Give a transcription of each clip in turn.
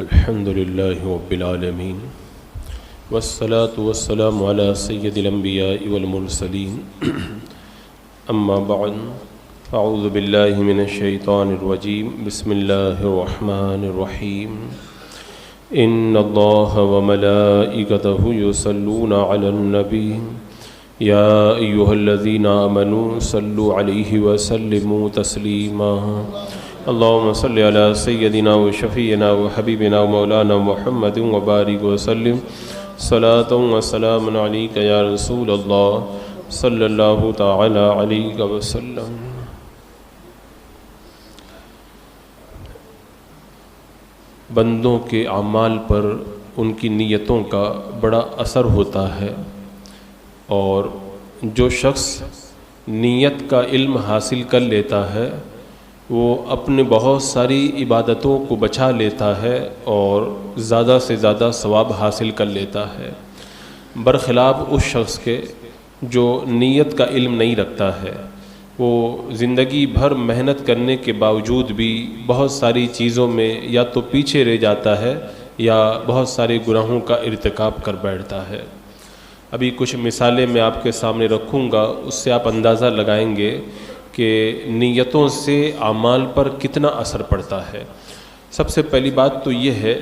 الحمد للہ رب العالمین والصلاة والسلام علی سید الانبیاء والمرسلین اما بعد اعوذ باللہ من الشیطان الرجیم بسم اللہ الرحمن الرحیم ان اللہ وملائکتہ یصلون علی النبی یا ایہا الذین آمنوا صلوا علیہ وسلموا تسلیما اللهم صل على سيدنا وشفينا وحبيبنا ومولانا محمد وبارك وسلم صلاة وسلام عليك يا رسول الله صلى الله تعالى عليك وسلم۔ بندوں کے اعمال پر ان کی نیتوں کا بڑا اثر ہوتا ہے، اور جو شخص نیت کا علم حاصل کر لیتا ہے وہ اپنے بہت ساری عبادتوں کو بچا لیتا ہے اور زیادہ سے زیادہ ثواب حاصل کر لیتا ہے، برخلاف اس شخص کے جو نیت کا علم نہیں رکھتا ہے۔ وہ زندگی بھر محنت کرنے کے باوجود بھی بہت ساری چیزوں میں یا تو پیچھے رہ جاتا ہے یا بہت سارے گناہوں کا ارتکاب کر بیٹھتا ہے۔ ابھی کچھ مثالیں میں آپ کے سامنے رکھوں گا، اس سے آپ اندازہ لگائیں گے کہ نیتوں سے اعمال پر کتنا اثر پڑتا ہے۔ سب سے پہلی بات تو یہ ہے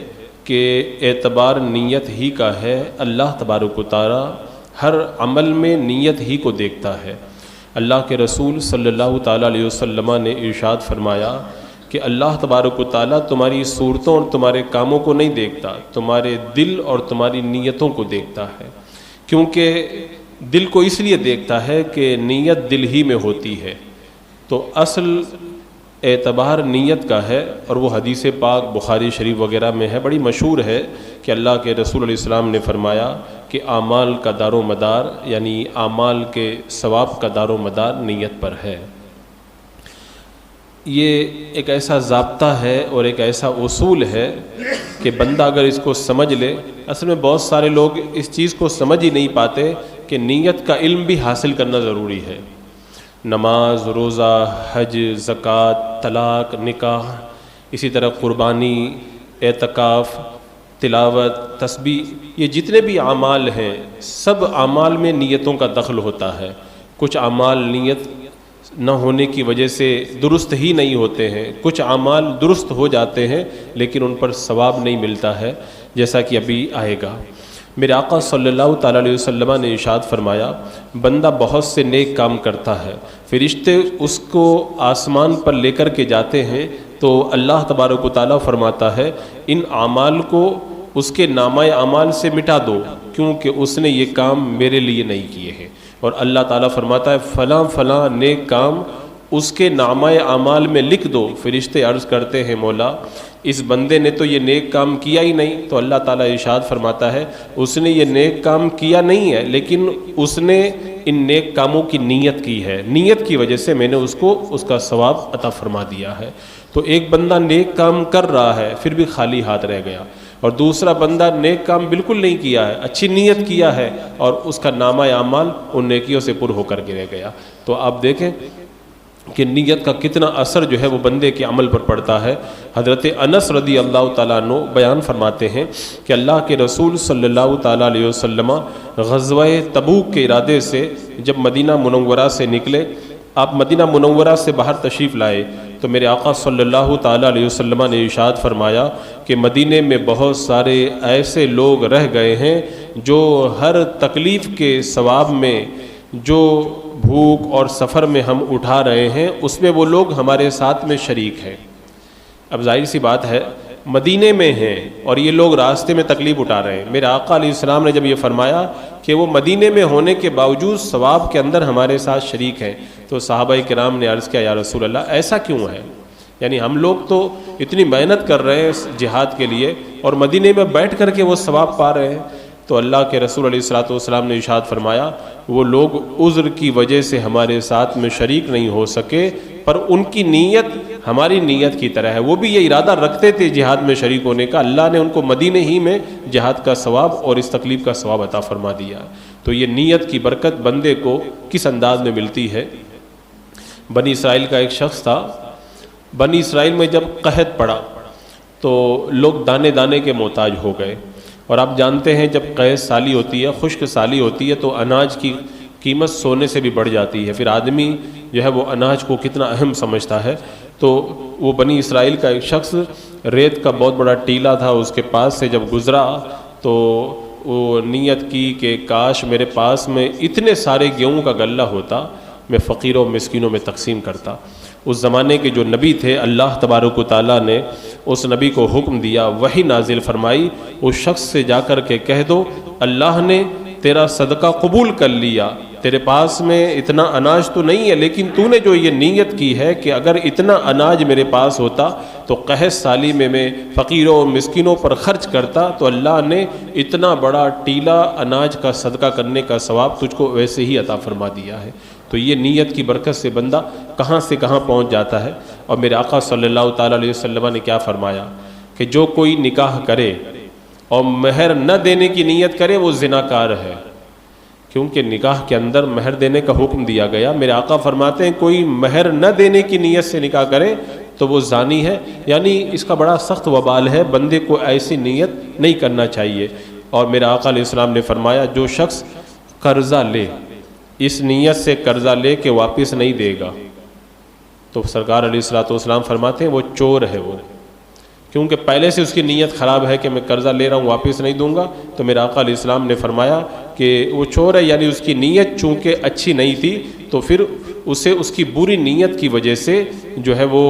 کہ اعتبار نیت ہی کا ہے۔ اللہ تبارک و تعالی ہر عمل میں نیت ہی کو دیکھتا ہے۔ اللہ کے رسول صلی اللہ تعالیٰ علیہ وسلم نے ارشاد فرمایا کہ اللہ تبارک و تعالی تمہاری صورتوں اور تمہارے کاموں کو نہیں دیکھتا، تمہارے دل اور تمہاری نیتوں کو دیکھتا ہے، کیونکہ دل کو اس لیے دیکھتا ہے کہ نیت دل ہی میں ہوتی ہے۔ تو اصل اعتبار نیت کا ہے، اور وہ حدیث پاک بخاری شریف وغیرہ میں ہے، بڑی مشہور ہے کہ اللہ کے رسول علیہ السلام نے فرمایا کہ اعمال کا دار و مدار، یعنی اعمال کے ثواب کا دار و مدار نیت پر ہے۔ یہ ایک ایسا ضابطہ ہے اور ایک ایسا اصول ہے کہ بندہ اگر اس کو سمجھ لے، اصل میں بہت سارے لوگ اس چیز کو سمجھ ہی نہیں پاتے کہ نیت کا علم بھی حاصل کرنا ضروری ہے۔ نماز، روزہ، حج، زکوٰۃ، طلاق، نکاح، اسی طرح قربانی، اعتکاف، تلاوت، تسبیح، یہ جتنے بھی اعمال ہیں سب اعمال میں نیتوں کا دخل ہوتا ہے۔ کچھ اعمال نیت نہ ہونے کی وجہ سے درست ہی نہیں ہوتے ہیں، کچھ اعمال درست ہو جاتے ہیں لیکن ان پر ثواب نہیں ملتا ہے، جیسا کہ ابھی آئے گا۔ میرے آقا صلی اللہ تعالیٰ علیہ وسلم نے ارشاد فرمایا، بندہ بہت سے نیک کام کرتا ہے، فرشتے اس کو آسمان پر لے کر کے جاتے ہیں تو اللہ تبارک و تعالیٰ فرماتا ہے ان اعمال کو اس کے نامہ اعمال سے مٹا دو، کیونکہ اس نے یہ کام میرے لیے نہیں کیے ہیں۔ اور اللہ تعالیٰ فرماتا ہے فلاں فلاں نیک کام اس کے نامہ اعمال میں لکھ دو۔ فرشتے عرض کرتے ہیں مولا اس بندے نے تو یہ نیک کام کیا ہی نہیں، تو اللہ تعالیٰ ارشاد فرماتا ہے اس نے یہ نیک کام کیا نہیں ہے، لیکن اس نے ان نیک کاموں کی نیت کی ہے، نیت کی وجہ سے میں نے اس کو اس کا ثواب عطا فرما دیا ہے۔ تو ایک بندہ نیک کام کر رہا ہے پھر بھی خالی ہاتھ رہ گیا، اور دوسرا بندہ نیک کام بالکل نہیں کیا ہے، اچھی نیت کیا ہے اور اس کا نامہ اعمال ان نیکیوں سے پر ہو کر کے رہ گیا۔ تو آپ دیکھیں کہ نیت کا کتنا اثر جو ہے وہ بندے کے عمل پر پڑتا ہے۔ حضرت انس رضی اللہ تعالیٰ عنہ بیان فرماتے ہیں کہ اللہ کے رسول صلی اللہ تعالیٰ علیہ وسلم غزوہ تبوک کے ارادے سے جب مدینہ منورہ سے نکلے، آپ مدینہ منورہ سے باہر تشریف لائے تو میرے آقا صلی اللہ تعالیٰ علیہ وسلم نے ارشاد فرمایا کہ مدینے میں بہت سارے ایسے لوگ رہ گئے ہیں جو ہر تکلیف کے ثواب میں جو بھوک اور سفر میں ہم اٹھا رہے ہیں اس میں وہ لوگ ہمارے ساتھ میں شریک ہیں۔ اب ظاہر سی بات ہے مدینے میں ہیں اور یہ لوگ راستے میں تکلیف اٹھا رہے ہیں۔ میرے آقا علیہ السلام نے جب یہ فرمایا کہ وہ مدینے میں ہونے کے باوجود ثواب کے اندر ہمارے ساتھ شریک ہیں، تو صحابہ کرام نے عرض کیا یا رسول اللہ ایسا کیوں ہے؟ یعنی ہم لوگ تو اتنی محنت کر رہے ہیں جہاد کے لیے اور مدینے میں بیٹھ کر کے وہ ثواب پا رہے ہیں۔ تو اللہ کے رسول علیہ الصلوۃ والسلام نے ارشاد فرمایا وہ لوگ عذر کی وجہ سے ہمارے ساتھ میں شریک نہیں ہو سکے، پر ان کی نیت ہماری نیت کی طرح ہے، وہ بھی یہ ارادہ رکھتے تھے جہاد میں شریک ہونے کا، اللہ نے ان کو مدینے ہی میں جہاد کا ثواب اور اس تکلیف کا ثواب عطا فرما دیا۔ تو یہ نیت کی برکت بندے کو کس انداز میں ملتی ہے۔ بنی اسرائیل کا ایک شخص تھا، بنی اسرائیل میں جب قحط پڑا تو لوگ دانے دانے کے محتاج ہو گئے. اور آپ جانتے ہیں جب قحط سالی ہوتی ہے، خشک سالی ہوتی ہے، تو اناج کی قیمت سونے سے بھی بڑھ جاتی ہے. پھر آدمی جو ہے وہ اناج کو کتنا اہم سمجھتا ہے. تو وہ بنی اسرائیل کا ایک شخص ریت کا بہت بڑا ٹیلا تھا، اس کے پاس سے جب گزرا تو وہ نیت کی کہ کاش میرے پاس میں اتنے سارے گیہوں کا غلہ ہوتا، میں فقیروں مسکینوں میں تقسیم کرتا. اس زمانے کے جو نبی تھے، اللہ تبارک و تعالیٰ نے اس نبی کو حکم دیا، وحی نازل فرمائی، اس شخص سے جا کر کے کہہ دو اللہ نے تیرا صدقہ قبول کر لیا. تیرے پاس میں اتنا اناج تو نہیں ہے، لیکن تو نے جو یہ نیت کی ہے کہ اگر اتنا اناج میرے پاس ہوتا تو قحط سالی میں فقیروں اور مسکینوں پر خرچ کرتا، تو اللہ نے اتنا بڑا ٹیلا اناج کا صدقہ کرنے کا ثواب تجھ کو ویسے ہی عطا فرما دیا ہے. تو یہ نیت کی برکت سے بندہ کہاں سے کہاں پہنچ جاتا ہے. اور میرے آقا صلی اللہ تعالیٰ علیہ وسلم نے کیا فرمایا کہ جو کوئی نکاح کرے اور مہر نہ دینے کی نیت کرے وہ زناکار ہے. کیونکہ نکاح کے اندر مہر دینے کا حکم دیا گیا. میرے آقا فرماتے ہیں کوئی مہر نہ دینے کی نیت سے نکاح کرے تو وہ زانی ہے. یعنی اس کا بڑا سخت وبال ہے، بندے کو ایسی نیت نہیں کرنا چاہیے. اور میرے آقا علیہ السلام نے فرمایا جو شخص قرضہ لے، اس نیت سے قرضہ لے کہ واپس نہیں دے گا، تو سرکار علیہ السلام فرماتے ہیں وہ چور ہے. وہ کیونکہ پہلے سے اس کی نیت خراب ہے کہ میں قرضہ لے رہا ہوں واپس نہیں دوں گا. تو میرے آقا علیہ السلام نے فرمایا کہ وہ چور ہے. یعنی اس کی نیت چونکہ اچھی نہیں تھی تو پھر اسے اس کی بری نیت کی وجہ سے جو ہے وہ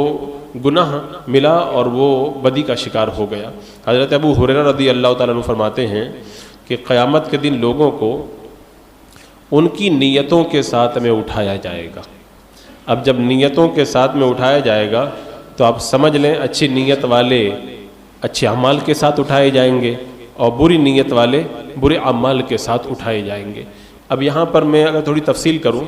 گناہ ملا اور وہ بدی کا شکار ہو گیا. حضرت ابو ہریرہ رضی اللہ تعالیٰ عنہ فرماتے ہیں کہ قیامت کے دن لوگوں کو ان کی نیتوں کے ساتھ میں اٹھایا جائے گا. اب جب نیتوں کے ساتھ میں اٹھایا جائے گا تو آپ سمجھ لیں اچھی نیت والے اچھے اعمال کے ساتھ اٹھائے جائیں گے اور بری نیت والے برے اعمال کے ساتھ اٹھائے جائیں گے. اب یہاں پر میں اگر تھوڑی تفصیل کروں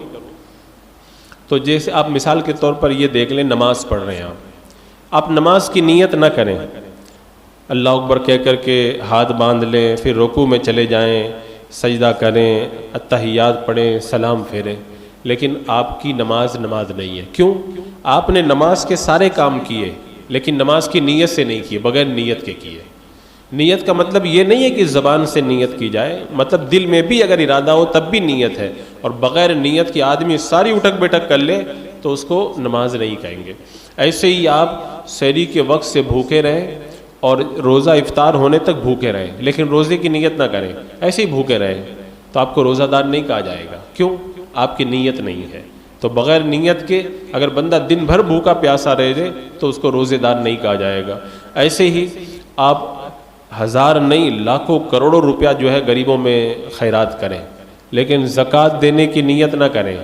تو جیسے آپ مثال کے طور پر یہ دیکھ لیں، نماز پڑھ رہے ہیں آپ نماز کی نیت نہ کریں، اللہ اکبر کہہ کر کے ہاتھ باندھ لیں، پھر رکوع میں چلے جائیں، سجدہ کریں، اتحیات پڑھیں، سلام پھیریں، لیکن آپ کی نماز نہیں ہے. کیوں؟ آپ نے نماز کے سارے کام کیے لیکن نماز کی نیت سے نہیں کیے، بغیر نیت کے کیے. نیت کا مطلب یہ نہیں ہے کہ زبان سے نیت کی جائے، مطلب دل میں بھی اگر ارادہ ہو تب بھی نیت ہے. اور بغیر نیت کے آدمی ساری اٹھک بیٹھک کر لے تو اس کو نماز نہیں کہیں گے. ایسے ہی آپ سحری کے وقت سے بھوکے رہیں اور روزہ افطار ہونے تک بھوکے رہیں لیکن روزے کی نیت نہ کریں، ایسے ہی بھوکے رہیں تو آپ کو روزہ دار نہیں کہا جائے گا. کیوں؟ آپ کی نیت نہیں ہے. تو بغیر نیت کے اگر بندہ دن بھر بھوکا پیاسا رہے تو اس کو روزے دار نہیں کہا جائے گا. ایسے ہی آپ ہزار نہیں لاکھوں کروڑوں روپیہ جو ہے غریبوں میں خیرات کریں لیکن زکوٰۃ دینے کی نیت نہ کریں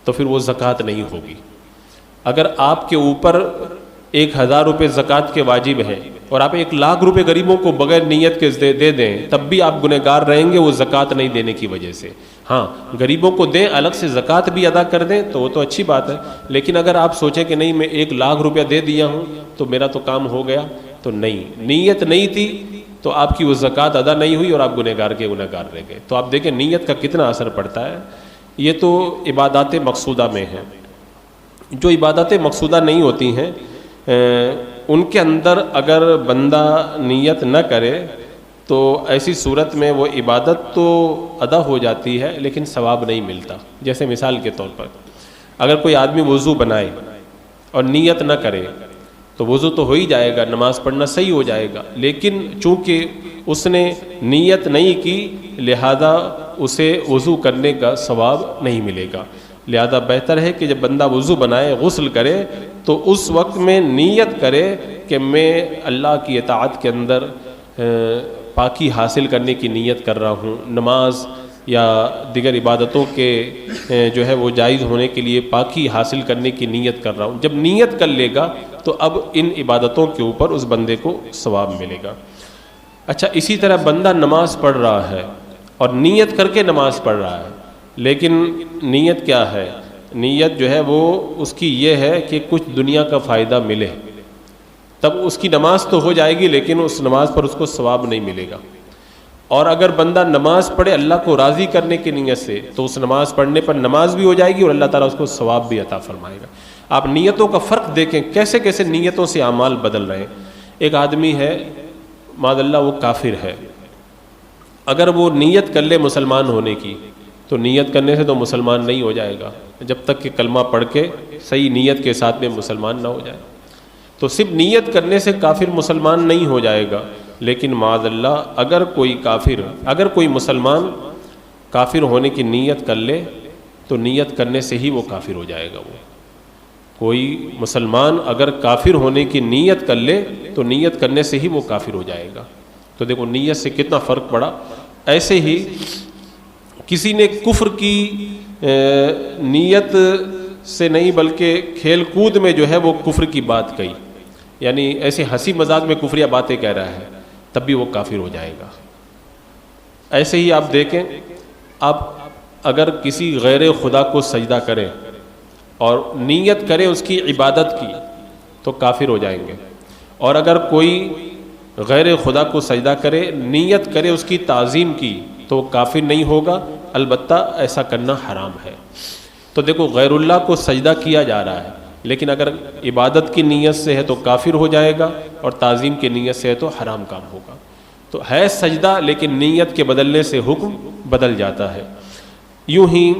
تو پھر وہ زکوٰۃ نہیں ہوگی. اگر آپ کے اوپر 1000 روپے زکوٰۃ کے واجب ہیں اور آپ 1,00,000 روپے غریبوں کو بغیر نیت کے دے دیں تب بھی آپ گنہگار رہیں گے وہ زکوٰۃ نہیں دینے کی وجہ سے. ہاں غریبوں کو دیں، الگ سے زکوٰۃ بھی ادا کر دیں تو وہ تو اچھی بات ہے، لیکن اگر آپ سوچیں کہ نہیں میں 1,00,000 روپیہ دے دیا ہوں تو میرا تو کام ہو گیا، تو نہیں، نیت نہیں تھی تو آپ کی وہ زکوٰۃ ادا نہیں ہوئی اور آپ گنہگار کے گنہگار رہ گئے. تو آپ دیکھیں نیت کا کتنا اثر پڑتا ہے. یہ تو عبادات مقصودہ میں ہے. جو عبادات مقصودہ نہیں ہوتی ہیں ان کے اندر اگر بندہ نیت نہ کرے تو ایسی صورت میں وہ عبادت تو ادا ہو جاتی ہے لیکن ثواب نہیں ملتا. جیسے مثال کے طور پر اگر کوئی آدمی وضو بنائے اور نیت نہ کرے تو وضو تو ہو ہی جائے گا، نماز پڑھنا صحیح ہو جائے گا، لیکن چونکہ اس نے نیت نہیں کی لہذا اسے وضو کرنے کا ثواب نہیں ملے گا. لہذا بہتر ہے کہ جب بندہ وضو بنائے، غسل کرے تو اس وقت میں نیت کرے کہ میں اللہ کی اطاعت کے اندر پاکی حاصل کرنے کی نیت کر رہا ہوں، نماز یا دیگر عبادتوں کے جو ہے وہ جائز ہونے کے لیے پاکی حاصل کرنے کی نیت کر رہا ہوں. جب نیت کر لے گا تو اب ان عبادتوں کے اوپر اس بندے کو ثواب ملے گا. اچھا، اسی طرح بندہ نماز پڑھ رہا ہے اور نیت کر کے نماز پڑھ رہا ہے، لیکن نیت کیا ہے؟ نیت جو ہے وہ اس کی یہ ہے کہ کچھ دنیا کا فائدہ ملے، تب اس کی نماز تو ہو جائے گی لیکن اس نماز پر اس کو ثواب نہیں ملے گا. اور اگر بندہ نماز پڑھے اللہ کو راضی کرنے کی نیت سے تو اس نماز پڑھنے پر نماز بھی ہو جائے گی اور اللہ تعالیٰ اس کو ثواب بھی عطا فرمائے گا. آپ نیتوں کا فرق دیکھیں کیسے کیسے نیتوں سے اعمال بدل رہے ہیں. ایک آدمی ہے معاذ اللہ وہ کافر ہے، اگر وہ نیت کر لے مسلمان ہونے کی تو نیت کرنے سے تو مسلمان نہیں ہو جائے گا جب تک کہ کلمہ پڑھ کے صحیح نیت کے ساتھ میں مسلمان نہ ہو جائے. تو صرف نیت کرنے سے کافر مسلمان نہیں ہو جائے گا، لیکن معاذ اللہ اگر کوئی مسلمان کافر ہونے کی نیت کر لے تو نیت کرنے سے ہی وہ کافر ہو جائے گا. وہ کوئی مسلمان اگر کافر ہونے کی نیت کر لے تو نیت کرنے سے ہی وہ کافر ہو جائے گا. تو دیکھو نیت سے کتنا فرق پڑا. ایسے ہی کسی نے کفر کی نیت سے نہیں بلکہ کھیل کود میں جو ہے وہ کفر کی بات کہی، یعنی ایسے ہنسی مذاق میں کفریہ باتیں کہہ رہا ہے، تب بھی وہ کافر ہو جائے گا. ایسے ہی آپ دیکھیں، آپ اگر کسی غیر خدا کو سجدہ کریں اور نیت کریں اس کی عبادت کی تو کافر ہو جائیں گے، اور اگر کوئی غیر خدا کو سجدہ کرے نیت کرے اس کی تعظیم کی تو وہ کافر نہیں ہوگا، البتہ ایسا کرنا حرام ہے. تو دیکھو غیر اللہ کو سجدہ کیا جا رہا ہے، لیکن اگر عبادت کی نیت سے ہے تو کافر ہو جائے گا، اور تعظیم کی نیت سے ہے تو حرام کام ہوگا. تو ہے سجدہ لیکن نیت کے بدلنے سے حکم بدل جاتا ہے. یوں ہی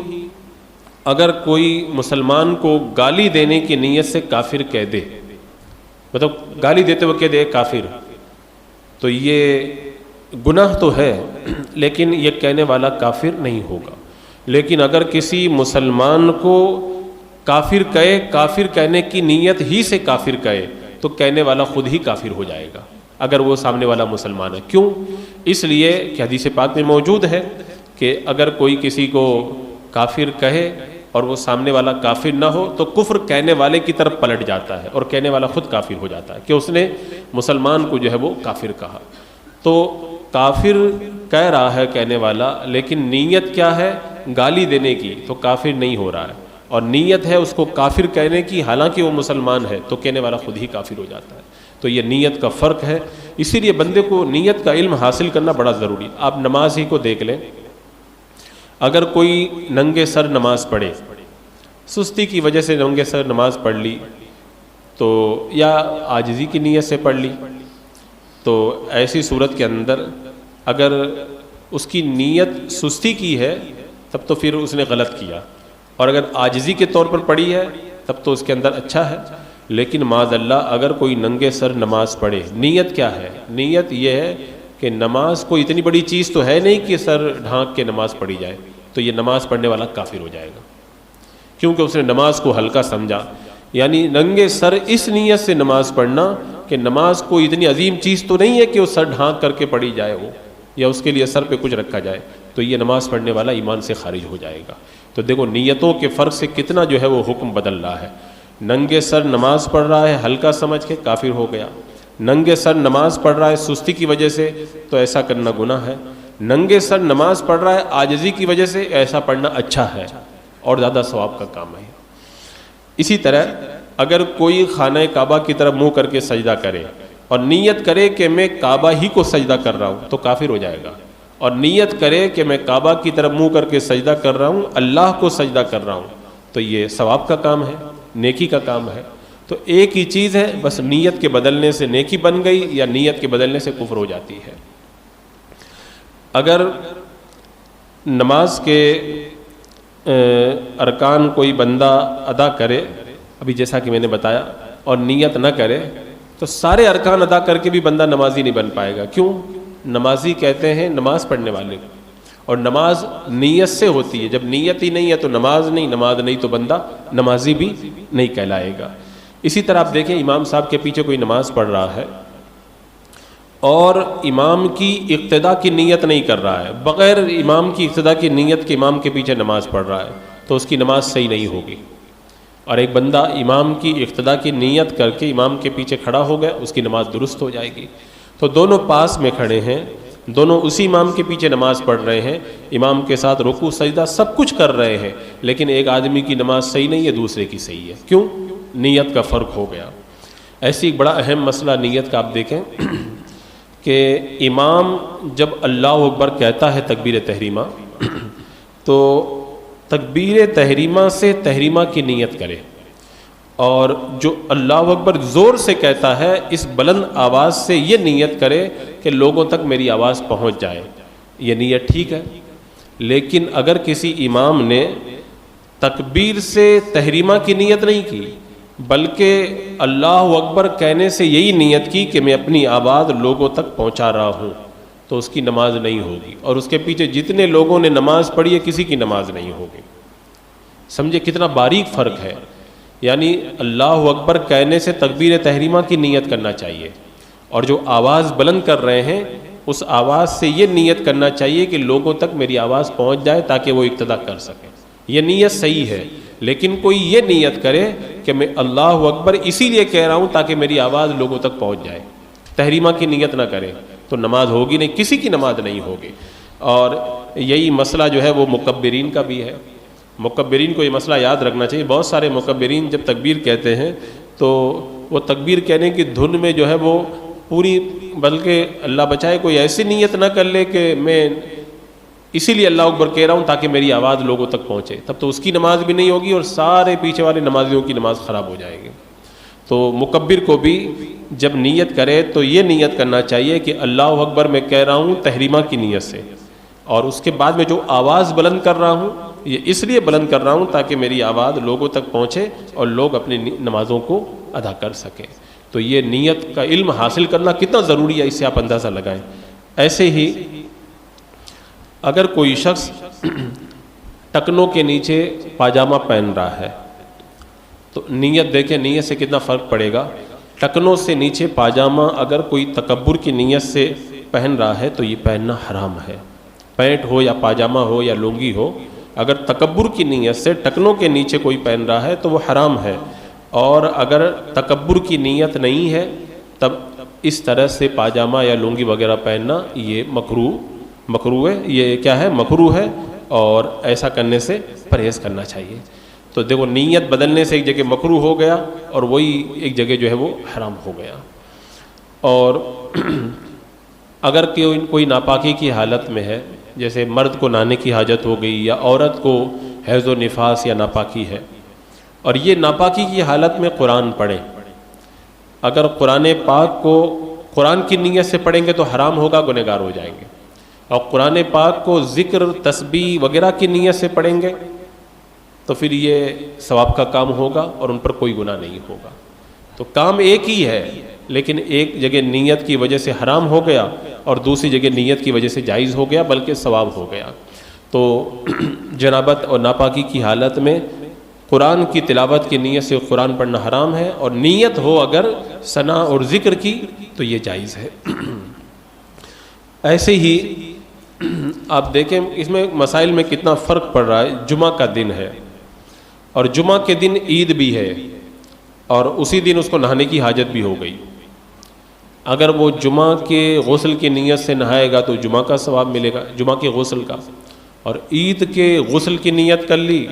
اگر کوئی مسلمان کو گالی دینے کی نیت سے کافر کہہ دے، مطلب گالی دیتے ہوئے کہہ دے کافر، تو یہ گناہ تو ہے لیکن یہ کہنے والا کافر نہیں ہوگا. لیکن اگر کسی مسلمان کو کافر کہے، کافر کہنے کی نیت ہی سے کافر کہے، تو کہنے والا خود ہی کافر ہو جائے گا اگر وہ سامنے والا مسلمان ہے. کیوں؟ اس لیے کہ حدیث پاک میں موجود ہے کہ اگر کوئی کسی کو کافر کہے اور وہ سامنے والا کافر نہ ہو تو کفر کہنے والے کی طرف پلٹ جاتا ہے اور کہنے والا خود کافر ہو جاتا ہے کہ اس نے مسلمان کو جو ہے وہ کافر کہا. تو کافر کہہ رہا ہے کہنے والا، لیکن نیت کیا ہے؟ گالی دینے کی، تو کافر نہیں ہو رہا ہے. اور نیت ہے اس کو کافر کہنے کی حالانکہ وہ مسلمان ہے، تو کہنے والا خود ہی کافر ہو جاتا ہے. تو یہ نیت کا فرق ہے. اسی لیے بندے کو نیت کا علم حاصل کرنا بڑا ضروری ہے. آپ نماز ہی کو دیکھ لیں، اگر کوئی ننگے سر نماز پڑھے، سستی کی وجہ سے ننگے سر نماز پڑھ لی تو یا عاجزی کی نیت سے پڑھ لی، تو ایسی صورت کے اندر اگر اس کی نیت سستی کی ہے تب تو پھر اس نے غلط کیا، اور اگر عاجزی کے طور پر پڑھی ہے تب تو اس کے اندر اچھا ہے. لیکن معاذ اللہ اگر کوئی ننگے سر نماز پڑھے، نیت کیا ہے؟ نیت یہ ہے کہ نماز کوئی اتنی بڑی چیز تو ہے نہیں کہ سر ڈھانک کے نماز پڑھی جائے، تو یہ نماز پڑھنے والا کافر ہو جائے گا، کیونکہ اس نے نماز کو ہلکا سمجھا. یعنی ننگے سر اس نیت سے نماز پڑھنا کہ نماز کوئی اتنی عظیم چیز تو نہیں ہے کہ وہ سر ڈھانک کر کے پڑھی جائے ہو یا اس کے لیے سر پہ کچھ رکھا جائے، تو یہ نماز پڑھنے والا ایمان سے خارج ہو جائے گا. تو دیکھو نیتوں کے فرق سے کتنا جو ہے وہ حکم بدل رہا ہے. ننگے سر نماز پڑھ رہا ہے ہلکا سمجھ کے، کافر ہو گیا. ننگے سر نماز پڑھ رہا ہے سستی کی وجہ سے، تو ایسا کرنا گناہ ہے. ننگے سر نماز پڑھ رہا ہے عاجزی کی وجہ سے، ایسا پڑھنا اچھا ہے اور زیادہ ثواب کا کام ہے. اسی طرح اگر کوئی خانہ کعبہ کی طرف منہ کر کے سجدہ کرے اور نیت کرے کہ میں کعبہ ہی کو سجدہ کر رہا ہوں تو کافر ہو جائے گا، اور نیت کرے کہ میں کعبہ کی طرف منہ کر کے سجدہ کر رہا ہوں، اللہ کو سجدہ کر رہا ہوں، تو یہ ثواب کا کام ہے، نیکی کا کام ہے. تو ایک ہی چیز ہے، بس نیت کے بدلنے سے نیکی بن گئی یا نیت کے بدلنے سے کفر ہو جاتی ہے. اگر نماز کے ارکان کوئی بندہ ادا کرے، ابھی جیسا کہ میں نے بتایا، اور نیت نہ کرے تو سارے ارکان ادا کر کے بھی بندہ نمازی نہیں بن پائے گا. کیوں؟ نمازی کہتے ہیں نماز پڑھنے والے کو، اور نماز نیت سے ہوتی ہے. جب نیت ہی نہیں ہے تو نماز نہیں، نماز نہیں تو بندہ نمازی بھی نہیں کہلائے گا. اسی طرح آپ دیکھیں امام صاحب کے پیچھے کوئی نماز پڑھ رہا ہے اور امام کی اقتداء کی نیت نہیں کر رہا ہے، بغیر امام کی اقتداء کی نیت کے امام کے پیچھے نماز پڑھ رہا ہے، تو اس کی نماز صحیح نہیں ہوگی. اور ایک بندہ امام کی اقتداء کی نیت کر کے امام کے پیچھے کھڑا ہو گیا، اس کی نماز درست ہو جائے گی. تو دونوں پاس میں کھڑے ہیں، دونوں اسی امام کے پیچھے نماز پڑھ رہے ہیں، امام کے ساتھ رکوع سجدہ سب کچھ کر رہے ہیں، لیکن ایک آدمی کی نماز صحیح نہیں ہے، دوسرے کی صحیح ہے. کیوں؟ نیت کا فرق ہو گیا. ایسی ایک بڑا اہم مسئلہ نیت کا آپ دیکھیں کہ امام جب اللہ اکبر کہتا ہے تکبیر تحریمہ، تو تکبیر تحریمہ سے تحریمہ کی نیت کرے، اور جو اللہ اکبر زور سے کہتا ہے اس بلند آواز سے یہ نیت کرے کہ لوگوں تک میری آواز پہنچ جائے، یہ نیت ٹھیک ہے۔ لیکن اگر کسی امام نے تکبیر سے تحریمہ کی نیت نہیں کی بلکہ اللہ اکبر کہنے سے یہی نیت کی کہ میں اپنی آواز لوگوں تک پہنچا رہا ہوں، تو اس کی نماز نہیں ہوگی، اور اس کے پیچھے جتنے لوگوں نے نماز پڑھی ہے کسی کی نماز نہیں ہوگی۔ سمجھے کتنا باریک فرق ہے، یعنی اللہ اکبر کہنے سے تکبیر تحریمہ کی نیت کرنا چاہیے، اور جو آواز بلند کر رہے ہیں اس آواز سے یہ نیت کرنا چاہیے کہ لوگوں تک میری آواز پہنچ جائے تاکہ وہ اقتدا کر سکیں، یہ نیت صحیح ہے۔ لیکن کوئی یہ نیت کرے کہ میں اللہ اکبر اسی لیے کہہ رہا ہوں تاکہ میری آواز لوگوں تک پہنچ جائے، تحریمہ کی نیت نہ کرے تو نماز ہوگی نہیں، کسی کی نماز نہیں ہوگی۔ اور یہی مسئلہ جو ہے وہ مکبرین کا بھی ہے، مکبرین کو یہ مسئلہ یاد رکھنا چاہیے۔ بہت سارے مکبرین جب تکبیر کہتے ہیں تو وہ تکبیر کہنے کی دھن میں جو ہے وہ پوری، بلکہ اللہ بچائے کوئی ایسی نیت نہ کر لے کہ میں اسی لیے اللہ اکبر کہہ رہا ہوں تاکہ میری آواز لوگوں تک پہنچے، تب تو اس کی نماز بھی نہیں ہوگی اور سارے پیچھے والے نمازیوں کی نماز خراب ہو جائے گی۔ تو مکبر کو بھی جب نیت کرے تو یہ نیت کرنا چاہیے کہ اللہ اکبر میں کہہ رہا ہوں تحریمہ کی نیت سے، اور اس کے بعد میں جو آواز بلند کر رہا ہوں یہ اس لیے بلند کر رہا ہوں تاکہ میری آواز لوگوں تک پہنچے اور لوگ اپنی نمازوں کو ادا کر سکیں۔ تو یہ نیت کا علم حاصل کرنا کتنا ضروری ہے، اس سے آپ اندازہ لگائیں۔ ایسے ہی اگر کوئی شخص ٹکنوں کے نیچے پاجامہ پہن رہا ہے تو نیت دیکھیں، نیت سے کتنا فرق پڑے گا۔ ٹکنوں سے نیچے پاجامہ اگر کوئی تکبر کی نیت سے پہن رہا ہے تو یہ پہننا حرام ہے، پینٹ ہو یا پاجامہ ہو یا لنگی ہو، اگر تکبر کی نیت سے ٹکنوں کے نیچے کوئی پہن رہا ہے تو وہ حرام ہے، اور اگر تکبر کی نیت نہیں ہے تب اس طرح سے پاجامہ یا لنگی وغیرہ پہننا یہ مکروہ ہے، یہ کیا ہے، مکروہ ہے، اور ایسا کرنے سے پرہیز کرنا چاہیے۔ تو دیکھو نیت بدلنے سے ایک جگہ مکروہ ہو گیا اور وہی ایک جگہ جو ہے وہ حرام ہو گیا۔ اور اگر کوئی ناپاکی کی حالت میں ہے، جیسے مرد کو نہانے کی حاجت ہو گئی یا عورت کو حیض و نفاس یا ناپاکی ہے، اور یہ ناپاکی کی حالت میں قرآن پڑھیں، اگر قرآن پاک کو قرآن کی نیت سے پڑھیں گے تو حرام ہوگا، گنہگار ہو جائیں گے، اور قرآن پاک کو ذکر تسبیح وغیرہ کی نیت سے پڑھیں گے تو پھر یہ ثواب کا کام ہوگا اور ان پر کوئی گناہ نہیں ہوگا۔ تو کام ایک ہی ہے، لیکن ایک جگہ نیت کی وجہ سے حرام ہو گیا اور دوسری جگہ نیت کی وجہ سے جائز ہو گیا بلکہ ثواب ہو گیا۔ تو جنابت اور ناپاکی کی حالت میں قرآن کی تلاوت کی نیت سے قرآن پڑھنا حرام ہے، اور نیت ہو اگر ثنا اور ذکر کی تو یہ جائز ہے۔ ایسے ہی آپ دیکھیں اس میں مسائل میں کتنا فرق پڑ رہا ہے۔ جمعہ کا دن ہے اور جمعہ کے دن عید بھی ہے، اور اسی دن اس کو نہانے کی حاجت بھی ہو گئی، اگر وہ جمعہ کے غسل کی نیت سے نہائے گا تو جمعہ کا ثواب ملے گا، جمعہ کے غسل کا، اور عید کے غسل کی نیت کر لی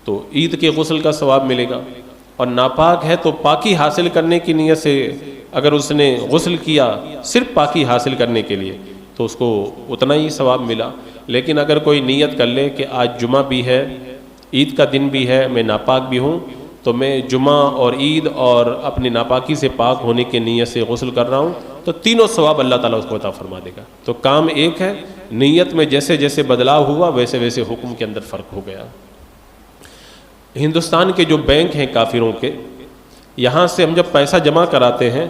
تو عید کے غسل کا ثواب ملے گا، اور ناپاک ہے تو پاکی حاصل کرنے کی نیت سے اگر اس نے غسل کیا صرف پاکی حاصل کرنے کے لیے تو اس کو اتنا ہی ثواب ملا۔ لیکن اگر کوئی نیت کر لے کہ آج جمعہ بھی ہے، عید کا دن بھی ہے، میں ناپاک بھی ہوں، تو میں جمعہ اور عید اور اپنی ناپاکی سے پاک ہونے کی نیت سے غسل کر رہا ہوں، تو تینوں ثواب اللہ تعالیٰ اس کو عطا فرما دے گا۔ تو کام ایک ہے، نیت میں جیسے جیسے بدلاؤ ہوا ویسے ویسے حکم کے اندر فرق ہو گیا۔ ہندوستان کے جو بینک ہیں کافروں کے، یہاں سے ہم جب پیسہ جمع کراتے ہیں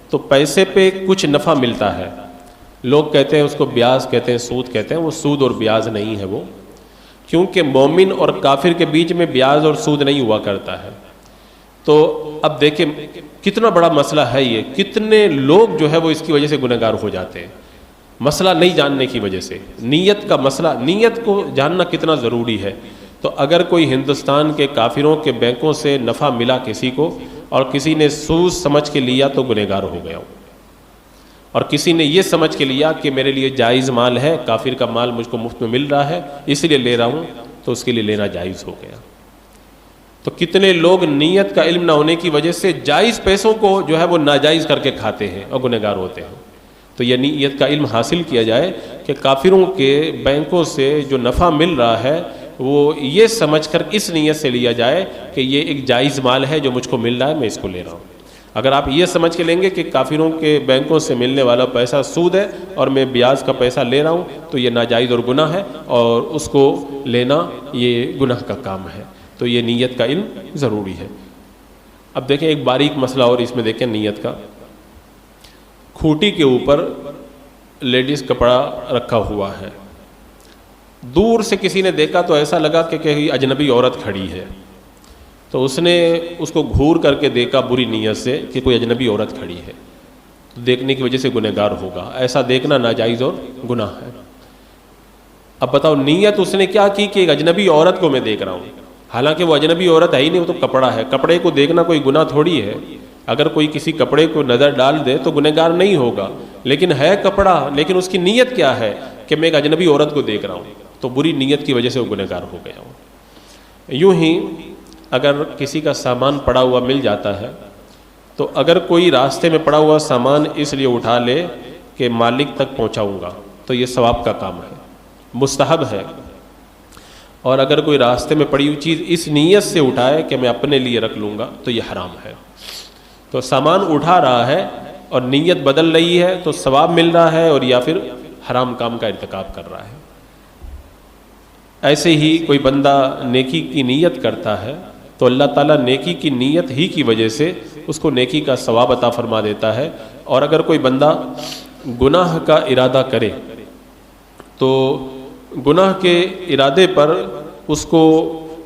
تو پیسے پہ کچھ نفع ملتا ہے، لوگ کہتے ہیں اس کو بیاج کہتے ہیں، سود کہتے ہیں، وہ سود اور بیاج نہیں ہے وہ، کیونکہ مومن اور کافر کے بیچ میں بیاج اور سود نہیں ہوا کرتا ہے۔ تو اب دیکھیں کتنا بڑا مسئلہ ہے یہ، کتنے لوگ جو ہے وہ اس کی وجہ سے گنہگار ہو جاتے ہیں، مسئلہ نہیں جاننے کی وجہ سے۔ نیت کا مسئلہ، نیت کو جاننا کتنا ضروری ہے۔ تو اگر کوئی ہندوستان کے کافروں کے بینکوں سے نفع ملا کسی کو اور کسی نے سود سمجھ کے لیا تو گنہگار ہو گیا، اور کسی نے یہ سمجھ کے لیا کہ میرے لیے جائز مال ہے، کافر کا مال مجھ کو مفت میں مل رہا ہے اس لیے لے رہا ہوں، تو اس کے لیے لینا جائز ہو گیا۔ تو کتنے لوگ نیت کا علم نہ ہونے کی وجہ سے جائز پیسوں کو جو ہے وہ ناجائز کر کے کھاتے ہیں اور گنہگار ہوتے ہیں۔ تو یہ نیت کا علم حاصل کیا جائے کہ کافروں کے بینکوں سے جو نفع مل رہا ہے وہ یہ سمجھ کر اس نیت سے لیا جائے کہ یہ ایک جائز مال ہے جو مجھ کو مل رہا ہے، میں اس کو لے رہا ہوں۔ اگر آپ یہ سمجھ کے لیں گے کہ کافروں کے بینکوں سے ملنے والا پیسہ سود ہے اور میں بیاج کا پیسہ لے رہا ہوں، تو یہ ناجائز اور گناہ ہے، اور اس کو لینا یہ گناہ کا کام ہے۔ تو یہ نیت کا علم ضروری ہے۔ اب دیکھیں ایک باریک مسئلہ اور اس میں دیکھیں نیت کا۔ کھوٹی کے اوپر لیڈیز کپڑا رکھا ہوا ہے، دور سے کسی نے دیکھا تو ایسا لگا کہ کہیں اجنبی عورت کھڑی ہے، تو اس نے اس کو گھور کر کے دیکھا بری نیت سے کہ کوئی اجنبی عورت کھڑی ہے، تو دیکھنے کی وجہ سے گنہگار ہوگا۔ ایسا دیکھنا ناجائز اور گناہ ہے۔ اب بتاؤ نیت اس نے کیا کی کہ ایک اجنبی عورت کو میں دیکھ رہا ہوں، حالانکہ وہ اجنبی عورت ہے ہی نہیں، وہ تو کپڑا ہے۔ کپڑے کو دیکھنا کوئی گناہ تھوڑی ہے، اگر کوئی کسی کپڑے کو نظر ڈال دے تو گنہگار نہیں ہوگا، لیکن ہے کپڑا، لیکن اس کی نیت کیا ہے کہ میں ایک اجنبی عورت کو دیکھ رہا ہوں، تو بری نیت کی وجہ سے وہ گنہگار ہو گیا ہوں۔ یوں ہی اگر کسی کا سامان پڑا ہوا مل جاتا ہے، تو اگر کوئی راستے میں پڑا ہوا سامان اس لیے اٹھا لے کہ مالک تک پہنچاؤں گا، تو یہ ثواب کا کام ہے، مستحب ہے۔ اور اگر کوئی راستے میں پڑی ہوئی چیز اس نیت سے اٹھائے کہ میں اپنے لیے رکھ لوں گا، تو یہ حرام ہے۔ تو سامان اٹھا رہا ہے اور نیت بدل رہی ہے تو ثواب مل رہا ہے، اور یا پھر حرام کام کا ارتکاب کر رہا ہے۔ ایسے ہی کوئی بندہ نیکی کی نیت کرتا ہے تو اللہ تعالیٰ نیکی کی نیت ہی کی وجہ سے اس کو نیکی کا ثواب عطا فرما دیتا ہے۔ اور اگر کوئی بندہ گناہ کا ارادہ کرے تو گناہ کے ارادے پر اس کو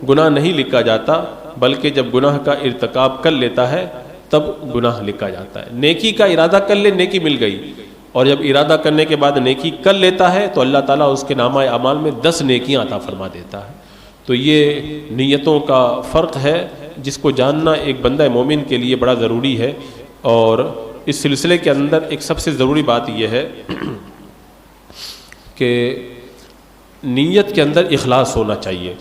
گناہ نہیں لکھا جاتا، بلکہ جب گناہ کا ارتکاب کر لیتا ہے تب گناہ لکھا جاتا ہے۔ نیکی کا ارادہ کر لے، نیکی مل گئی، اور جب ارادہ کرنے کے بعد نیکی کر لیتا ہے تو اللہ تعالیٰ اس کے نامہ اعمال میں 10 نیکیاں عطا فرما دیتا ہے۔ تو یہ نیتوں کا فرق ہے جس کو جاننا ایک بندہ مومن کے لیے بڑا ضروری ہے۔ اور اس سلسلے کے اندر ایک سب سے ضروری بات یہ ہے کہ نیت کے اندر اخلاص ہونا چاہیے۔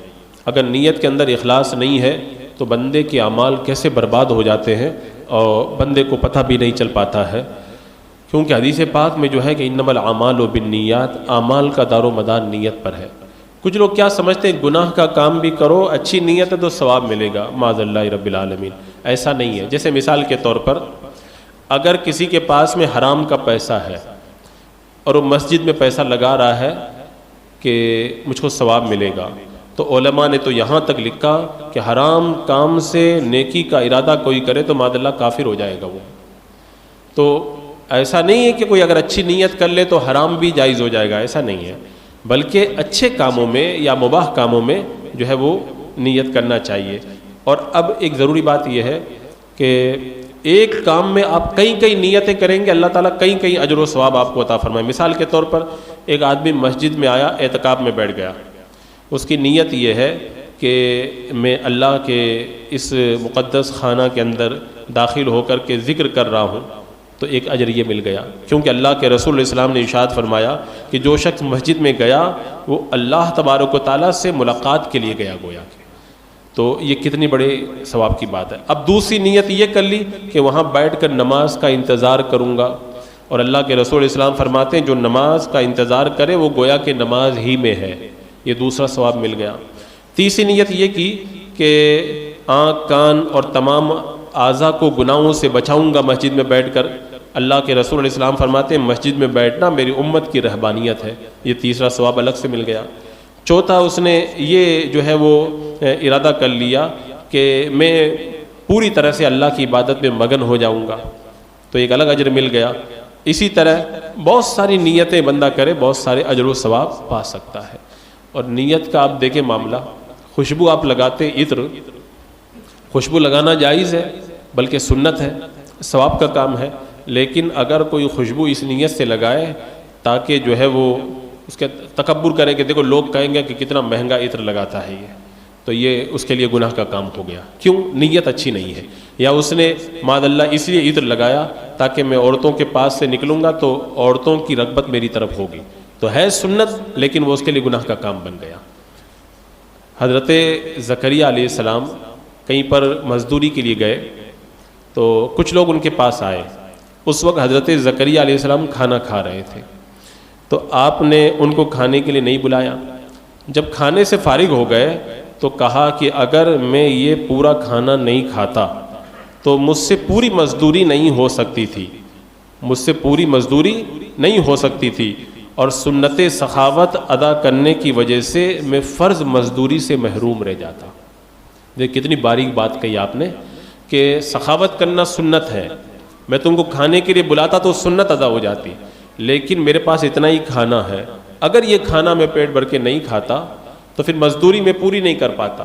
اگر نیت کے اندر اخلاص نہیں ہے تو بندے کے اعمال کیسے برباد ہو جاتے ہیں اور بندے کو پتہ بھی نہیں چل پاتا ہے، کیونکہ حدیث پاک میں جو ہے کہ انما الاعمال بالنیات، اعمال کا دار و مدار نیت پر ہے۔ کچھ لوگ کیا سمجھتے ہیں گناہ کا کام بھی کرو، اچھی نیت ہے تو ثواب ملے گا، معاذ اللہ رب العالمین، ایسا نہیں ہے۔ جیسے مثال کے طور پر اگر کسی کے پاس میں حرام کا پیسہ ہے اور وہ مسجد میں پیسہ لگا رہا ہے کہ مجھ کو ثواب ملے گا، تو علماء نے تو یہاں تک لکھا کہ حرام کام سے نیکی کا ارادہ کوئی کرے تو معاذ اللہ کافر ہو جائے گا وہ۔ تو ایسا نہیں ہے کہ کوئی اگر اچھی نیت کر لے تو حرام بھی جائز ہو جائے گا، ایسا نہیں ہے، بلکہ اچھے کاموں میں یا مباح کاموں میں جو ہے وہ نیت کرنا چاہیے۔ اور اب ایک ضروری بات یہ ہے کہ ایک کام میں آپ کئی نیتیں کریں گے، اللہ تعالیٰ کئی اجر و ثواب آپ کو عطا فرمائے۔ مثال کے طور پر ایک آدمی مسجد میں آیا، اعتکاف میں بیٹھ گیا، اس کی نیت یہ ہے کہ میں اللہ کے اس مقدس خانہ کے اندر داخل ہو کر کے ذکر کر رہا ہوں، تو ایک اجر یہ مل گیا، کیونکہ اللہ کے رسول علیہ السلام نے ارشاد فرمایا کہ جو شخص مسجد میں گیا وہ اللہ تبارک و تعالیٰ سے ملاقات کے لیے گیا گویا کہ، تو یہ کتنی بڑے ثواب کی بات ہے۔ اب دوسری نیت یہ کر لی کہ وہاں بیٹھ کر نماز کا انتظار کروں گا، اور اللہ کے رسول علیہ السلام فرماتے ہیں جو نماز کا انتظار کرے وہ گویا کہ نماز ہی میں ہے، یہ دوسرا ثواب مل گیا۔ تیسری نیت یہ کی کہ آنکھ، کان اور تمام اعضاء کو گناہوں سے بچاؤں گا مسجد میں بیٹھ کر۔ اللہ کے رسول علیہ السلام فرماتے ہیں مسجد میں بیٹھنا میری امت کی رہبانیت ہے، یہ تیسرا ثواب الگ سے مل گیا۔ چوتھا اس نے یہ جو ہے وہ ارادہ کر لیا کہ میں پوری طرح سے اللہ کی عبادت میں مگن ہو جاؤں گا، تو ایک الگ اجر مل گیا۔ اسی طرح بہت ساری نیتیں بندہ کرے، بہت سارے اجر و ثواب پا سکتا ہے۔ اور نیت کا آپ دیکھیں معاملہ، خوشبو آپ لگاتے، عطر، خوشبو لگانا جائز ہے بلکہ سنت ہے، ثواب کا کام ہے، لیکن اگر کوئی خوشبو اس نیت سے لگائے تاکہ جو ہے وہ اس کے تکبر کرے کہ دیکھو لوگ کہیں گے کہ کتنا مہنگا عطر لگاتا ہے یہ، تو یہ اس کے لیے گناہ کا کام ہو گیا، کیوں؟ نیت اچھی نہیں ہے۔ یا اس نے معاذ اللہ اس لیے عطر لگایا تاکہ میں عورتوں کے پاس سے نکلوں گا تو عورتوں کی رغبت میری طرف ہوگی، تو ہے سنت لیکن وہ اس کے لیے گناہ کا کام بن گیا۔ حضرت زکریا علیہ السلام کہیں پر مزدوری کے لیے گئے تو کچھ لوگ ان کے پاس آئے، اس وقت حضرت زکریا علیہ السلام کھانا کھا رہے تھے، تو آپ نے ان کو کھانے کے لیے نہیں بلایا، جب کھانے سے فارغ ہو گئے تو کہا کہ اگر میں یہ پورا کھانا نہیں کھاتا تو مجھ سے پوری مزدوری نہیں ہو سکتی تھی، مجھ سے پوری مزدوری نہیں ہو سکتی تھی، اور سنت سخاوت ادا کرنے کی وجہ سے میں فرض مزدوری سے محروم رہ جاتا۔ دیکھ کتنی باریک بات کہی آپ نے کہ سخاوت کرنا سنت ہے، میں تم کو کھانے کے لیے بلاتا تو سنت ادا ہو جاتی، لیکن میرے پاس اتنا ہی کھانا ہے، اگر یہ کھانا میں پیٹ بھر کے نہیں کھاتا تو پھر مزدوری میں پوری نہیں کر پاتا،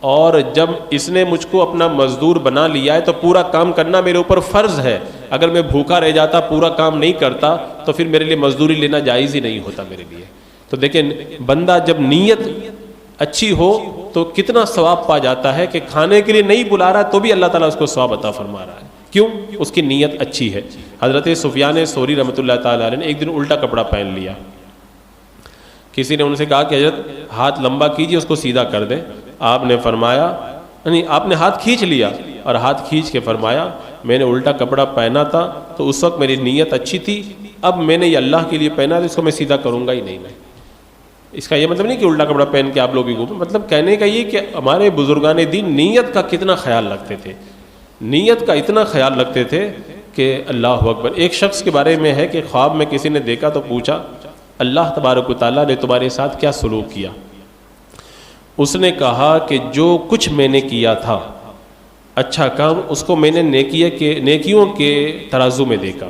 اور جب اس نے مجھ کو اپنا مزدور بنا لیا ہے تو پورا کام کرنا میرے اوپر فرض ہے، اگر میں بھوکا رہ جاتا پورا کام نہیں کرتا تو پھر میرے لیے مزدوری لینا جائز ہی نہیں ہوتا میرے لیے۔ تو دیکھیں بندہ جب نیت اچھی ہو تو کتنا ثواب پا جاتا ہے کہ کھانے کے لیے نہیں بلا رہا تو بھی اللہ تعالیٰ اس کو ثواب عطا فرما رہا ہے، کیوں؟ اس کی نیت اچھی ہے۔ حضرت سفیان ثوری رحمۃ اللہ تعالیٰ علیہ نے ایک دن الٹا کپڑا پہن لیا، کسی نے ان سے کہا کہ حضرت ہاتھ لمبا کیجئے اس کو سیدھا کر دیں، آپ نے فرمایا نہیں، آپ نے ہاتھ کھینچ لیا اور ہاتھ کھینچ کے فرمایا میں نے الٹا کپڑا پہنا تھا تو اس وقت میری نیت اچھی تھی، اب میں نے یہ اللہ کے لیے پہنا تو اس کو میں سیدھا کروں گا ہی نہیں۔ میں اس کا یہ مطلب نہیں کہ الٹا کپڑا پہن کے آپ لوگ بھی گھومیں، مطلب کہنے کا یہ کہ ہمارے بزرگان دین نیت کا کتنا خیال رکھتے تھے، نیت کا اتنا خیال رکھتے تھے کہ اللہ اکبر۔ ایک شخص کے بارے میں ہے کہ خواب میں کسی نے دیکھا تو پوچھا اللہ تبارک و تعالیٰ نے تمہارے ساتھ کیا سلوک کیا؟ اس نے کہا کہ جو کچھ میں نے کیا تھا اچھا کام اس کو میں نے نیکیوں کے ترازو میں دیکھا۔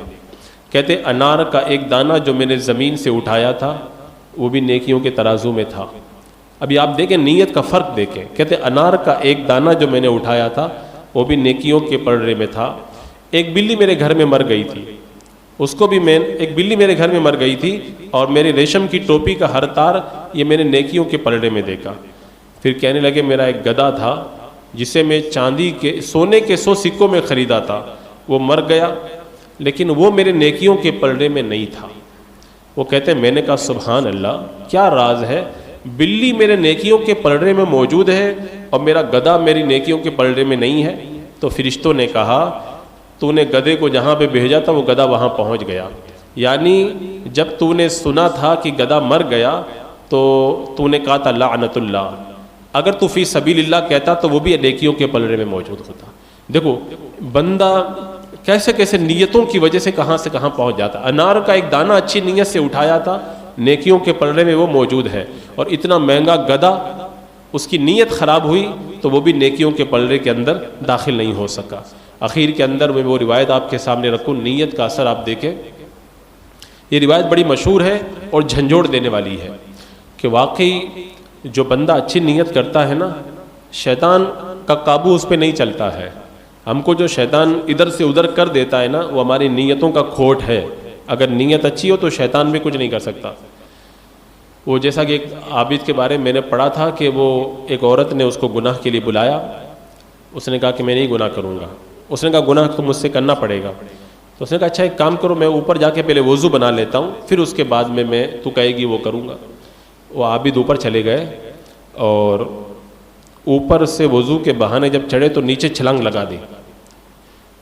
کہتے انار کا ایک دانہ جو میں نے زمین سے اٹھایا تھا وہ بھی نیکیوں کے ترازو میں تھا۔ ابھی آپ دیکھیں نیت کا فرق دیکھیں، کہتے انار کا ایک دانہ جو میں نے اٹھایا تھا وہ بھی نیکیوں کے پلڑے میں تھا۔ ایک بلی میرے گھر میں مر گئی تھی، اس کو بھی ایک بلی میرے گھر میں مر گئی تھی اور میرے ریشم کی ٹوپی کا ہر تار یہ میں نے نیکیوں کے پلڑے میں دیکھا۔ پھر کہنے لگے میرا ایک گدھا تھا جسے میں سونے کے 100 سکوں میں خریدا تھا، وہ مر گیا لیکن وہ میرے نیکیوں کے پلڑے میں نہیں تھا۔ وہ کہتے ہیں میں نے کہا سبحان اللہ، کیا راز ہے؟ بلی میرے نیکیوں کے پلڑے میں موجود ہے اور میرا گدھا میری نیکیوں کے پلڑے میں نہیں ہے۔ تو فرشتوں نے کہا تو نے گدھے کو جہاں پہ بھیجا تھا وہ گدھا وہاں پہنچ گیا، یعنی جب تو نے سنا تھا کہ گدھا مر گیا تو نے کہا تھا لعنت اللہ، اگر تو فی سبیل اللہ کہتا تو وہ بھی نیکیوں کے پلڑے میں موجود ہوتا۔ دیکھو بندہ کیسے کیسے نیتوں کی وجہ سے کہاں پہنچ جاتا۔ انار کا ایک دانہ اچھی نیت سے اٹھایا تھا، نیکیوں کے پلڑے میں وہ موجود ہے، اور اتنا مہنگا گدھا اس کی نیت خراب ہوئی تو وہ بھی نیکیوں کے پلڑے کے اندر داخل نہیں ہو سکا۔ اخیر کے اندر میں وہ روایت آپ کے سامنے رکھوں، نیت کا اثر آپ دیکھیں۔ یہ روایت بڑی مشہور ہے اور جھنجھوڑ دینے والی ہے کہ واقعی جو بندہ اچھی نیت کرتا ہے نا، شیطان کا قابو اس پہ نہیں چلتا ہے۔ ہم کو جو شیطان ادھر سے ادھر کر دیتا ہے نا وہ ہماری نیتوں کا کھوٹ ہے۔ اگر نیت اچھی ہو تو شیطان بھی کچھ نہیں کر سکتا۔ وہ جیسا کہ ایک عابد کے بارے میں میں نے پڑھا تھا کہ وہ ایک عورت نے اس کو گناہ کے لیے بلایا، اس نے کہا کہ میں نہیں گناہ کروں گا۔ اس نے کہا گناہ تو مجھ سے کرنا پڑے گا۔ تو اس نے کہا اچھا ایک کام کرو، میں اوپر جا کے پہلے وضو بنا لیتا ہوں، پھر اس کے بعد میں تو کہے گی وہ کروں گا۔ وہ عابد اوپر چلے گئے اور اوپر سے وضو کے بہانے جب چڑھے تو نیچے چھلانگ لگا دی۔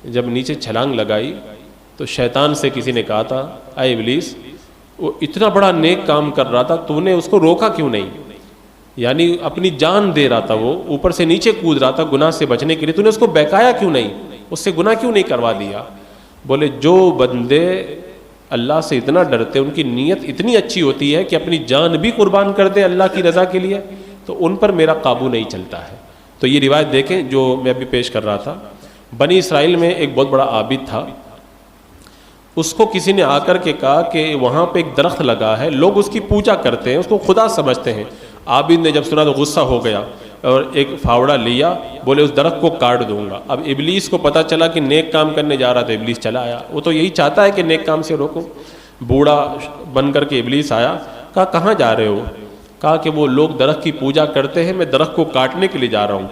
جب نیچے چھلانگ لگائی تو شیطان سے کسی نے کہا تھا اے ابلیس، وہ اتنا بڑا نیک کام کر رہا تھا تو نے اس کو روکا کیوں نہیں؟ یعنی اپنی جان دے رہا تھا، وہ اوپر سے نیچے کود رہا تھا گناہ سے بچنے کے لیے، تو نے اس کو بہکایا کیوں نہیں؟ اس سے گناہ کیوں نہیں کروا دیا؟ بولے جو بندے اللہ سے اتنا ڈرتے، ان کی نیت اتنی اچھی ہوتی ہے کہ اپنی جان بھی قربان کر دیں اللہ کی رضا کے لیے، تو ان پر میرا قابو نہیں چلتا ہے۔ تو یہ روایت دیکھیں جو میں ابھی پیش کر رہا تھا۔ بنی اسرائیل میں ایک بہت بڑا عابد تھا، اس کو کسی نے آ کر کے کہا کہ وہاں پہ ایک درخت لگا ہے، لوگ اس کی پوجا کرتے ہیں، اس کو خدا سمجھتے ہیں۔ عابد نے جب سنا تو غصہ ہو گیا اور ایک پھاوڑا لیا، بولے اس درخت کو کاٹ دوں گا۔ اب ابلیس کو پتہ چلا کہ نیک کام کرنے جا رہا تھا، ابلیس چلا آیا، وہ تو یہی چاہتا ہے کہ نیک کام سے روکو۔ بوڑھا بن کر کے ابلیس آیا، کہا کہاں جا رہے ہو؟ کہا کہ وہ لوگ درخت کی پوجا کرتے ہیں، میں درخت کو کاٹنے کے لیے جا رہا ہوں۔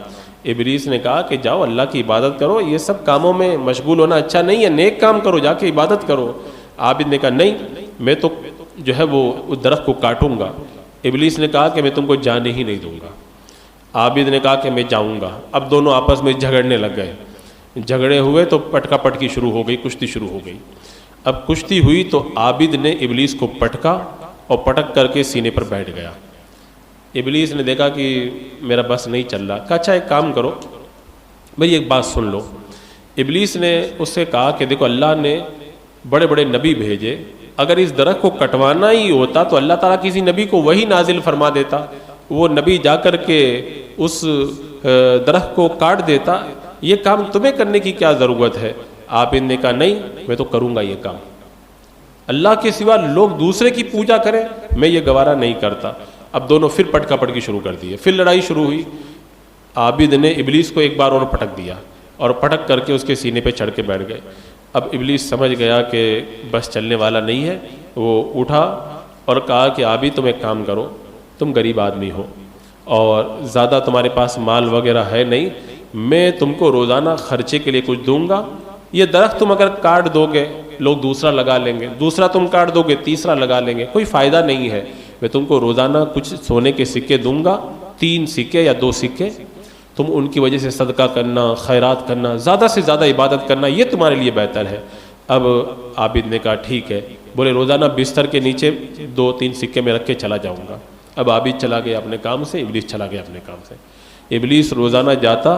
ابلیس نے کہا کہ جاؤ اللہ کی عبادت کرو، یہ سب کاموں میں مشغول ہونا اچھا نہیں ہے، نیک کام کرو، جا کے عبادت کرو۔ عابد نے کہا نہیں، میں تو جو ہے وہ اس درخت کو کاٹوں گا۔ ابلیس نے کہا کہ میں تم کو جانے ہی نہیں دوں گا۔ عابد نے کہا کہ میں جاؤں گا۔ اب دونوں آپس میں جھگڑنے لگ گئے، جھگڑے ہوئے تو پٹکا پٹکی شروع ہو گئی، کشتی شروع ہو گئی۔ اب کشتی ہوئی تو عابد نے ابلیس کو پٹکا اور پٹک کر کے سینے پر بیٹھ گیا۔ ابلیس نے دیکھا کہ میرا بس نہیں چل رہا، کہا اچھا ایک کام کرو بھئی ایک بات سن لو۔ ابلیس نے اس سے کہا کہ دیکھو اللہ نے بڑے بڑے نبی بھیجے، اگر اس درخت کو کٹوانا ہی ہوتا تو اللہ تعالیٰ کسی نبی کو وہی نازل فرما دیتا، وہ نبی جا کر کے اس درخت کو کاٹ دیتا، یہ کام تمہیں کرنے کی کیا ضرورت ہے؟ آپ نے کہا نہیں میں تو کروں گا یہ کام، اللہ کے سوا لوگ دوسرے کی پوجا کریں میں یہ گوارا نہیں کرتا۔ اب دونوں پھر پٹکا پٹکی شروع کر دی، پھر لڑائی شروع ہوئی۔ عابد نے ابلیس کو ایک بار اور پٹک دیا اور پٹک کر کے اس کے سینے پہ چڑھ کے بیٹھ گئے۔ اب ابلیس سمجھ گیا کہ بس چلنے والا نہیں ہے، وہ اٹھا اور کہا کہ عابد تم ایک کام کرو، تم غریب آدمی ہو اور زیادہ تمہارے پاس مال وغیرہ ہے نہیں، میں تم کو روزانہ خرچے کے لیے کچھ دوں گا، یہ درخت تم اگر کاٹ دو گے لوگ دوسرا لگا لیں گے، دوسرا تم کاٹ دو گے تیسرا لگا لیں گے، کوئی فائدہ نہیں ہے، میں تم کو روزانہ کچھ سونے کے سکے دوں گا، 3 سکے یا 2 سکے، تم ان کی وجہ سے صدقہ کرنا، خیرات کرنا، زیادہ سے زیادہ عبادت کرنا، یہ تمہارے لیے بہتر ہے۔ اب عابد نے کہا ٹھیک ہے، بولے روزانہ بستر کے نیچے 2-3 سکے میں رکھ کے چلا جاؤں گا۔ اب عابد چلا گیا اپنے کام سے، ابلیس چلا گیا اپنے کام سے۔ ابلیس روزانہ جاتا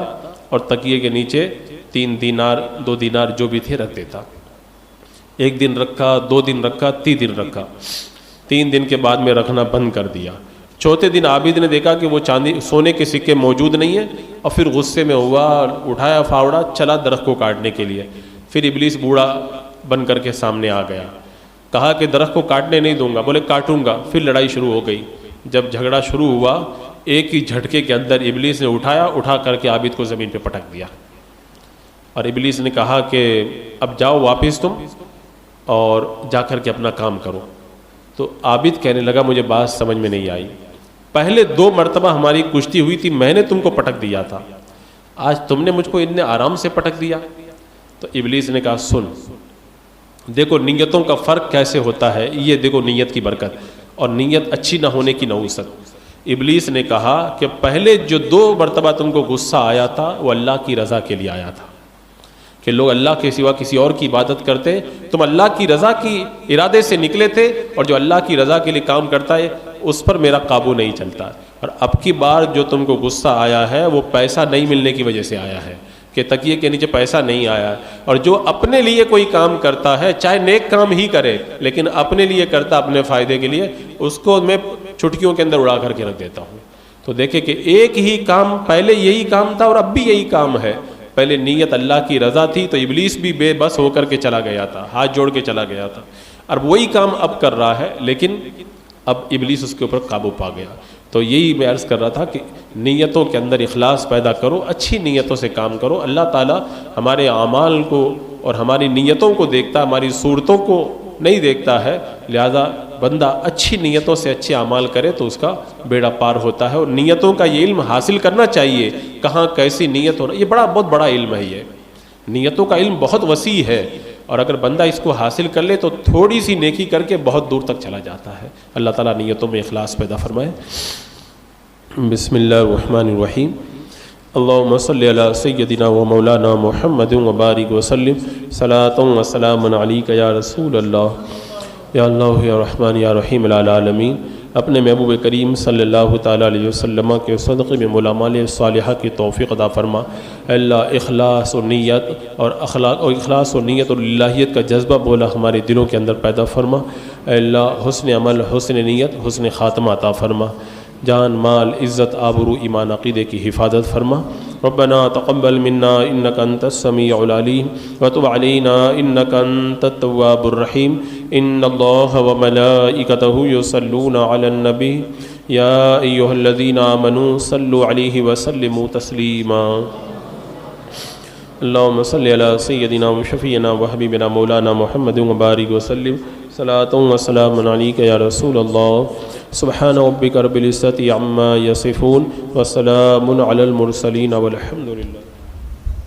اور تکیے کے نیچے 3 دینار 2 دینار جو بھی تھے رکھ دیتا، 1 دن رکھا، 2 دن رکھا، 3 دن رکھا، 3 دن کے بعد میں رکھنا بند کر دیا۔ چوتھے دن عابد نے دیکھا کہ وہ سونے کے سکے موجود نہیں ہیں اور پھر غصے میں ہوا، اٹھایا فاوڑا، چلا درخت کو کاٹنے کے لیے۔ پھر ابلیس بوڑھا بن کر کے سامنے آ گیا، کہا کہ درخت کو کاٹنے نہیں دوں گا، بولے کاٹوں گا۔ پھر لڑائی شروع ہو گئی، جب جھگڑا شروع ہوا ایک ہی جھٹکے کے اندر ابلیس نے اٹھا کر کے عابد کو زمین پہ پٹک دیا، اور ابلیس نے کہا کہ اب جاؤ واپس تم اور جا کر کے اپنا کام کرو۔ تو عابد کہنے لگا مجھے بات سمجھ میں نہیں آئی، پہلے 2 مرتبہ ہماری کشتی ہوئی تھی، میں نے تم کو پٹک دیا تھا، آج تم نے مجھ کو اتنے آرام سے پٹک دیا۔ تو ابلیس نے کہا سن، دیکھو نیتوں کا فرق کیسے ہوتا ہے، یہ دیکھو نیت کی برکت اور نیت اچھی نہ ہونے کی نحوست۔ ابلیس نے کہا کہ پہلے جو 2 مرتبہ تم کو غصہ آیا تھا وہ اللہ کی رضا کے لیے آیا تھا، کہ لوگ اللہ کے سوا کسی اور کی عبادت کرتے، تم اللہ کی رضا کی ارادے سے نکلے تھے، اور جو اللہ کی رضا کے لیے کام کرتا ہے اس پر میرا قابو نہیں چلتا۔ اور اب کی بار جو تم کو غصہ آیا ہے وہ پیسہ نہیں ملنے کی وجہ سے آیا ہے، کہ تکیے کے نیچے پیسہ نہیں آیا، اور جو اپنے لیے کوئی کام کرتا ہے چاہے نیک کام ہی کرے لیکن اپنے لیے کرتا اپنے فائدے کے لیے، اس کو میں چٹکیوں کے اندر اڑا کر کے رکھ دیتا ہوں۔ تو دیکھیں کہ ایک ہی کام، پہلے یہی کام تھا اور اب بھی یہی کام ہے، پہلے نیت اللہ کی رضا تھی تو ابلیس بھی بے بس ہو کر کے چلا گیا تھا، ہاتھ جوڑ کے چلا گیا تھا، اور وہی کام اب کر رہا ہے لیکن اب ابلیس اس کے اوپر قابو پا گیا۔ تو یہی میں عرض کر رہا تھا کہ نیتوں کے اندر اخلاص پیدا کرو، اچھی نیتوں سے کام کرو، اللہ تعالیٰ ہمارے اعمال کو اور ہماری نیتوں کو دیکھتا، ہماری صورتوں کو نہیں دیکھتا ہے، لہذا بندہ اچھی نیتوں سے اچھے اعمال کرے تو اس کا بیڑا پار ہوتا ہے۔ اور نیتوں کا یہ علم حاصل کرنا چاہیے، کہاں کیسی نیت ہونا، یہ بہت بڑا علم ہے، یہ نیتوں کا علم بہت وسیع ہے، اور اگر بندہ اس کو حاصل کر لے تو تھوڑی سی نیکی کر کے بہت دور تک چلا جاتا ہے۔ اللہ تعالیٰ نیتوں میں اخلاص پیدا فرمائے۔ بسم اللہ الرحمن الرحیم، اللہم صلی علی سیدنا و مولانا محمد وبارک وسلم، صلاۃ و سلام علیک یا رسول اللہ، یا اللہ یا رحمان یا رحیم العالمین۔ اپنے محبوب کریم صلی اللہ تعالیٰ علیہ وسلم کے صدقے میں ملامال صالحہ کی توفیق عطا فرما۔ اللہ اخلاص و نیت اور اخلاص و نیت اور الہیت کا جذبہ بولا ہمارے دلوں کے اندر پیدا فرما۔ اللہ حسن عمل، حسن نیت، حسن خاتمہ عطا فرما۔ جان، مال، عزت، آبرو، ایمان، عقیدے کی حفاظت فرما۔ ربنا تقبل منا انك انت السميع العليم وتب علينا انك انت التواب الرحيم۔ ان الله وملائكته يصلون على النبي يا ايها الذين امنوا صلوا عليه وسلموا تسليما۔ اللهم صل على سيدنا وشفيعنا وحبيبنا مولانا محمد وبارك وسلم، صلاة وسلام عليك يا رسول الله۔ سبحان ربك رب العزة عما يصفون وسلام على المرسلين والحمد لله۔